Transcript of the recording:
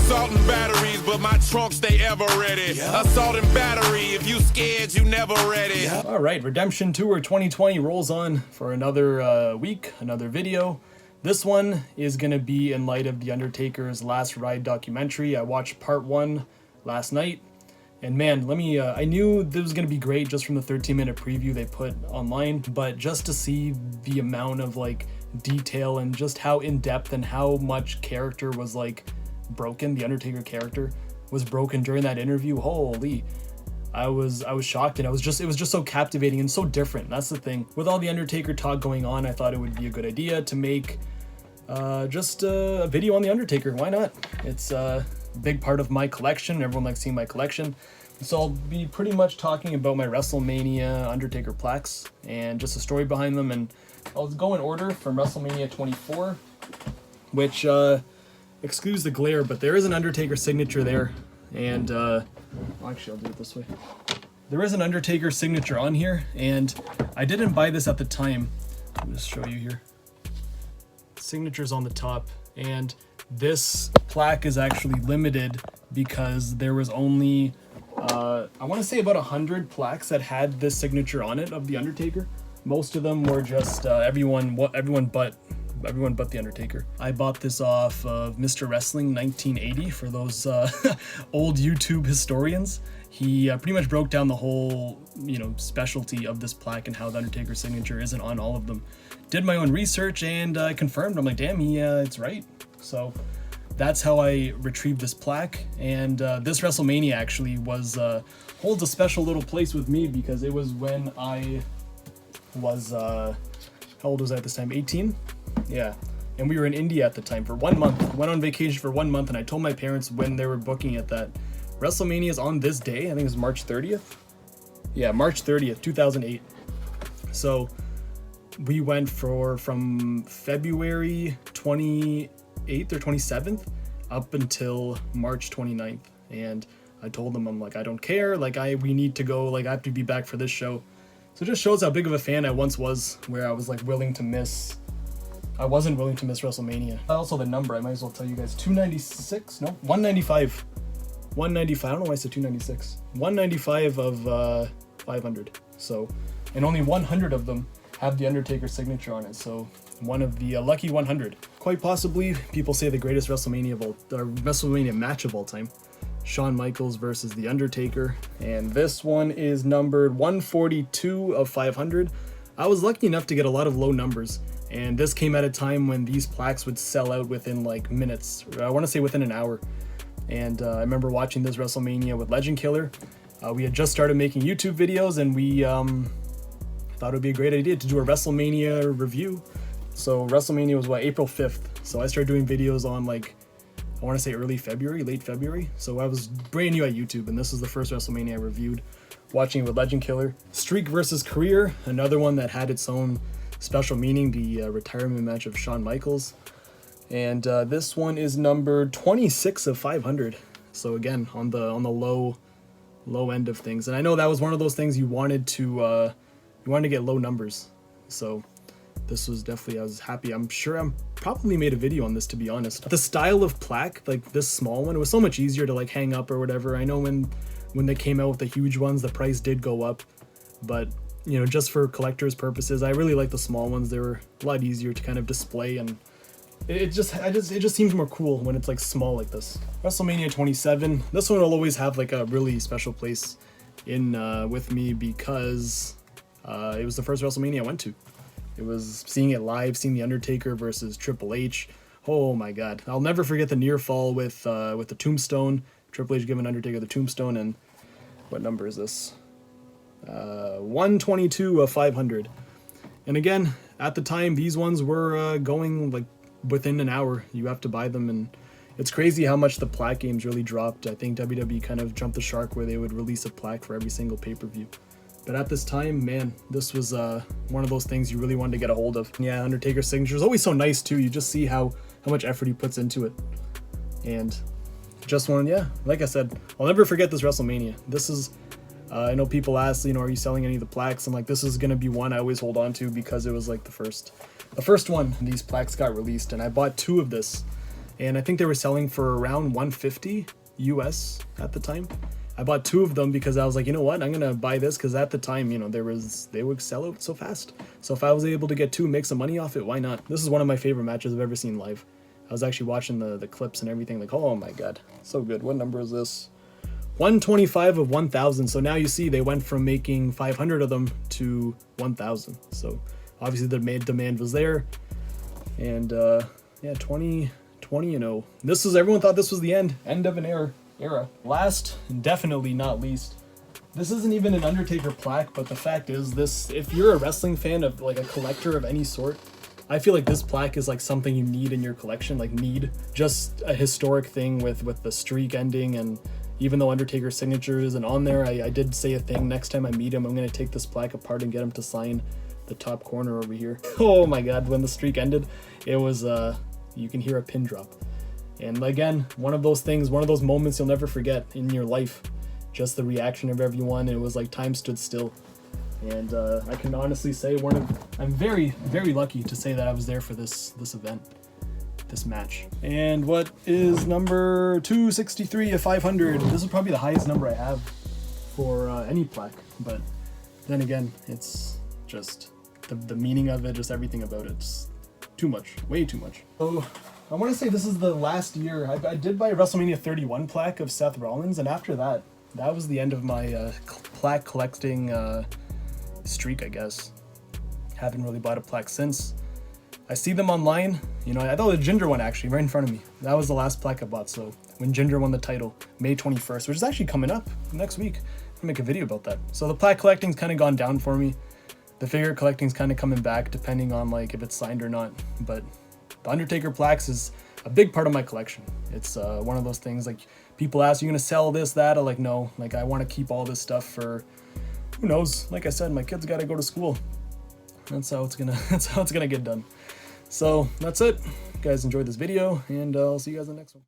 assault and batteries, but my trunk stay ever ready. Assault and battery, if you scared, you never ready. All right, Redemption Tour 2020 rolls on for another week, another video. This one is going to be in light of The Undertaker's Last Ride documentary. I watched part 1 last night. And man, I knew this was going to be great just from the 13-minute preview they put online. But just to see the amount of like detail and just how in-depth and how much character was like broken, the Undertaker character was broken during that interview, holy. I was shocked, and it was just so captivating and so different. That's the thing. With all the Undertaker talk going on, I thought it would be a good idea to make just a video on the Undertaker. Why not? It's a big part of my collection. Everyone likes seeing my collection. So I'll be pretty much talking about my WrestleMania Undertaker plaques and just the story behind them. And I'll go in order from WrestleMania 24, which excuse the glare, but there is an Undertaker signature there. And actually, I'll do it this way. There is an Undertaker signature on here, and I didn't buy this at the time. I'll just show you here. Signatures on the top, and this plaque is actually limited because there was only I want to say about 100 plaques that had this signature on it of the Undertaker. Most of them were just everyone but the Undertaker. I bought this off of Mr. Wrestling 1980 for those old YouTube historians. He pretty much broke down the whole, specialty of this plaque and how the Undertaker signature isn't on all of them. Did my own research and confirmed. I'm like, damn, it's right. So that's how I retrieved this plaque. And this WrestleMania actually holds a special little place with me because it was when I was, how old was I at this time? 18? Yeah. And we were in India at the time for 1 month. Went on vacation for 1 month, and I told my parents when they were booking it that WrestleMania is on this day. I think it's March 30th. Yeah, March 30th, 2008. So we went from February 28th or 27th up until March 29th. And I told them, I'm like, I don't care. Like, we need to go. Like, I have to be back for this show. So it just shows how big of a fan I once was, where I was like I wasn't willing to miss WrestleMania. Also the number, I might as well tell you guys, 296? No, 195. 195, I don't know why I said 296. 195 of 500. So, and only 100 of them have the Undertaker signature on it. So one of the lucky 100. Quite possibly, people say the greatest WrestleMania match of all time. Shawn Michaels versus The Undertaker. And this one is numbered 142 of 500. I was lucky enough to get a lot of low numbers. And this came at a time when these plaques would sell out within like minutes. I want to say within an hour. And I remember watching this WrestleMania with Legend Killer. We had just started making YouTube videos, and we thought it would be a great idea to do a WrestleMania review. So WrestleMania was April 5th. So I started doing videos on I want to say early February, late February. So I was brand new at YouTube, and this is the first WrestleMania I reviewed, watching it with Legend Killer. Streak versus Career, another one that had its own special meaning, the retirement match of Shawn Michaels. And this one is numbered 26 of 500. So again, on the low end of things. And I know that was one of those things you wanted to get low numbers. So this was definitely, I was happy. I'm sure I'm probably made a video on this, to be honest. The style of plaque, like this small one, it was so much easier to like hang up or whatever. I know when they came out with the huge ones, the price did go up, but just for collector's purposes, I really like the small ones. They were a lot easier to kind of display, and it just seems more cool when it's like small like this. WrestleMania 27. This one will always have like a really special place in with me because it was the first WrestleMania I went to. It was seeing it live, seeing The Undertaker versus Triple H. Oh my God. I'll never forget the near fall with the tombstone. Triple H giving Undertaker the tombstone, and what number is this? 122 of 500. And again, at the time, these ones were going like within an hour. You have to buy them, and it's crazy how much the plaque games really dropped. I think WWE kind of jumped the shark where they would release a plaque for every single pay-per-view. But at this time, man, this was one of those things you really wanted to get a hold of. Yeah, Undertaker's signature is always so nice too. You just see how much effort he puts into it. And just one, yeah, like I said, I'll never forget this WrestleMania. This is, I know people ask, are you selling any of the plaques? I'm like, this is going to be one I always hold on to because it was like the first one these plaques got released, and I bought 2 of this. and I think they were selling for around 150 US at the time. I bought 2 of them because I was like, you know what, I'm gonna buy this because at the time, you know, they would sell out so fast. So if I was able to get 2, make some money off it, why not? This is one of my favorite matches I've ever seen live. I was actually watching the clips and everything, like, oh my god, so good. What number is this? 125 of 1,000. So now you see they went from making 500 of them to 1,000. So obviously the demand was there, and yeah, 20-0. This is, everyone thought this was the end of an era. Last and definitely not least, this isn't even an Undertaker plaque, but the fact is, this, if you're a wrestling fan of like a collector of any sort, I feel like this plaque is like something you need in your collection, like need, just a historic thing with the streak ending. And even though Undertaker's signature isn't on there, I did say a thing, next time I meet him, I'm going to take this plaque apart and get him to sign the top corner over here. Oh my god, when the streak ended, it was, you can hear a pin drop. And again, one of those things, one of those moments you'll never forget in your life. Just the reaction of everyone. It was like time stood still. And I can honestly say I'm very, very lucky to say that I was there for this event, this match. And what is number 263 of 500? This is probably the highest number I have for any plaque. But then again, it's just the meaning of it, just everything about it. It's too much, way too much. So I want to say this is the last year. I did buy a WrestleMania 31 plaque of Seth Rollins, and after that, that was the end of my plaque collecting streak, I guess. Haven't really bought a plaque since. I see them online. You know, I thought the Jinder one actually right in front of me. That was the last plaque I bought. So when Jinder won the title, May 21st, which is actually coming up next week, I'll make a video about that. So the plaque collecting's kind of gone down for me. The figure collecting's kind of coming back, depending on like if it's signed or not. But the Undertaker plaques is a big part of my collection. It's one of those things, like, people ask, you gonna sell this, that? I'm like, no, like, I want to keep all this stuff for, who knows? Like I said, my kids got to go to school. That's how it's gonna get done. So that's it. You guys enjoyed this video, and I'll see you guys in the next one.